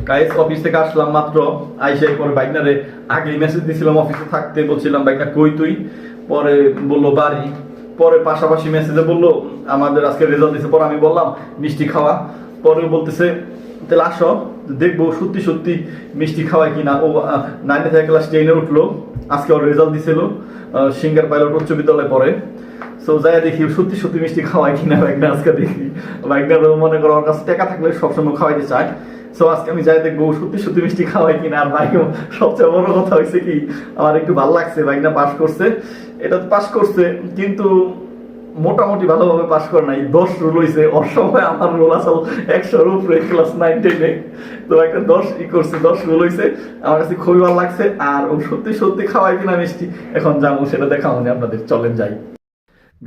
Guys office থেকে আসলাম মাত্র, আইসা পরে বাইকনারে আগেই মেসেজ দিছিলাম অফিসে থাকতে, বলছিলাম বাইকনা কই তুই, পরে বললো বাড়ি, পরে পাশাপাশি মেসেজে বললো আমাদের আজকে রেজাল্ট দিছে, পরে আমি বললাম মিষ্টি খাওয়া, পরে বলতেছে তাহলে আসো দেখবো সত্যি সত্যি মিষ্টি খাওয়ায় কিনা। ও 9 থেকে ক্লাস 10-এ উঠলো, আজকে ওর রেজাল্ট দিছিল, সিঙ্গার পাইলট উচ্চ বিদ্যালয়ে পড়ে। সো যাই দেখি সত্যি সত্যি মিষ্টি খাওয়ায় কিনা বাইকনা, আজকে দেখি বাইকনা মনে করো ওর কাছে টাকা থাকলে সবসময় খাওয়াইতে চায়। সো আজকে আমি যাই দেখবো সত্যি সত্যি মিষ্টি খাওয়াই কিনা। আর বাইক সবচেয়ে বড় কথা হয়েছে কি, আমার একটু ভালো লাগছে বাইকনা পাস করছে, এটা তো পাস করছে কিন্তু মোটামুটি ভালোভাবে পাস করে নাই, 10 রোল হয়েছে। ওর সময় আমার রোল আসল 100-র উপরে ক্লাস 9-10-এ, তো একটা 10 করছে, 10 রোল হয়েছে। আমার কাছে খুবই ভালো লাগছে। আর ও সত্যি সত্যি খাওয়াই কিনা মিষ্টি এখন যাবো সেটা দেখাবো আপনাদের, চলেন যাই।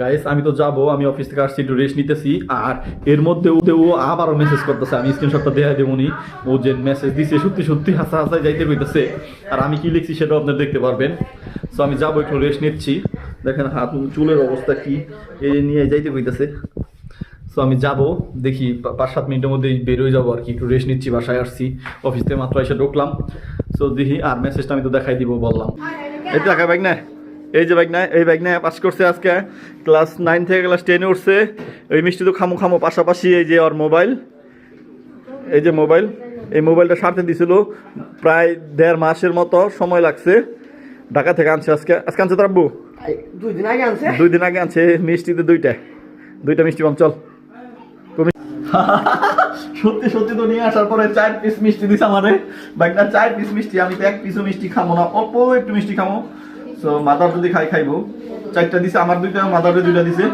গাইস আমি তো যাবো, আমি অফিস থেকে আসছি, একটু রেস্ট নিতেছি। আর এর মধ্যে ও আবারও মেসেজ করতেছে, আমি স্ক্রিনশটটা দেখাই দেবো নি, ও যে মেসেজ দিছে সত্যি সত্যি হাসা হাসায় যাইতে কইতেছে। আর আমি কি লিখছি সেটাও আপনারা দেখতে পারবেন। সো আমি যাবো, একটু রেস্ট নিচ্ছি। দেখেন হাত চুলের অবস্থা কি, এই নিয়ে যাইতে কইতেছে। সো আমি যাবো, দেখি 5-7 মিনিটের মধ্যে বেরোয় যাবো আর কি, একটু রেস্ট নিচ্ছি, বাসায় আসছি, অফিস থেকে মাত্র এসে ঢুকলাম। সো দেখি, আর মেসেজটা আমি তো দেখাই দিব বললাম। এই তো দেখা বাইক না, এই যে বাইক না, এই বাইক না পাস করছে আজকে, ক্লাস 9 থেকে ক্লাস 10-এ উঠছে। ওই মিষ্টি তো খামো খামো, পাশাপাশি এই যে ওর মোবাইল, এই যে মোবাইল, এই মোবাইলটা সারতে দিছিল প্রায় 1.5 মাসের মতো সময় লাগছে। ঢাকা থেকে আনছে আজকে আনছে তার আব্বু 2 দিন আগে আনছে। 2 দিন আগে আনছে। মিষ্টিতে দুইটা মিষ্টি পাম, চল। সত্যি সত্যি তো নিয়ে আসার পরে 4 পিস মিষ্টি দিছে আমারে বাইকটা, 4 পিস মিষ্টি। আমি তো 1 পিসও মিষ্টি খাবো না, অল্প একটু মিষ্টি খাবো। সো মাদার যদি খাইবো, 4টা দিছে, আমার 2টা, মাদারে 2টা দিছে।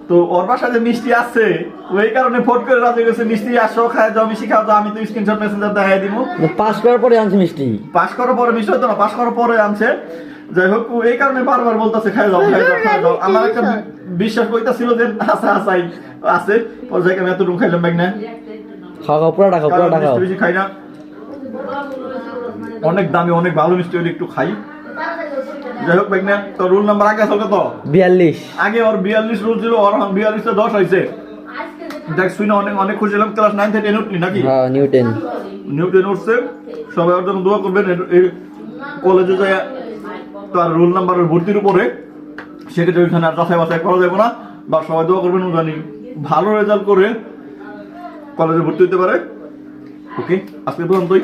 তো ওর বাসায় যে মিষ্টি আছে ওই কারণে ফোন করে রাজি গেছে, মিষ্টি আসো খায় যাও, মিষ্টি খাও যাও। আমি তো স্ক্রিনশট মেসেঞ্জার দেখাই দিব। পাস করার পরে আনছে মিষ্টি, পাস করার পরে মিষ্টি হতো না, পাস করার পরে আনছে। যাই হোক, এই কারণে বারবার বলতেছে খাই যাও খাই যাও খাই যাও। আমার একটা বিশ্বাস কইতাছিল যে হাসাই আছে, পরে যাই আমি এতটুকু খাইলাম বাইক না। খাও পুরোটা খাও, পুরোটা খাও। বেশি খাই না, অনেক দামি অনেক ভালো মিষ্টি হলে একটু খাই। যাই হোক বাইক না, তো রুল নাম্বার আগে আসল কত? 42। আগে ওর 42 রুল ছিল, ওর 42 10 হয়েছে। দেখ শুনে অনেক অনেক খুশি হলাম। ক্লাস 9 থেকে 10 উঠলি নাকি? হ্যাঁ, নিউটন উঠছে। সবাই ওর জন্য দোয়া করবেন। কলেজে যায় তার রোল নাম্বারের ভর্তির উপরে, সেক্ষেত্রে ওইখানে আর যাচাই বাছাই করা যাবে না। বা সবাই দোয়া করবেন ও জানি ভালো রেজাল্ট করে কলেজে ভর্তি হতে পারে। ওকে, আজকে পর্যন্তই।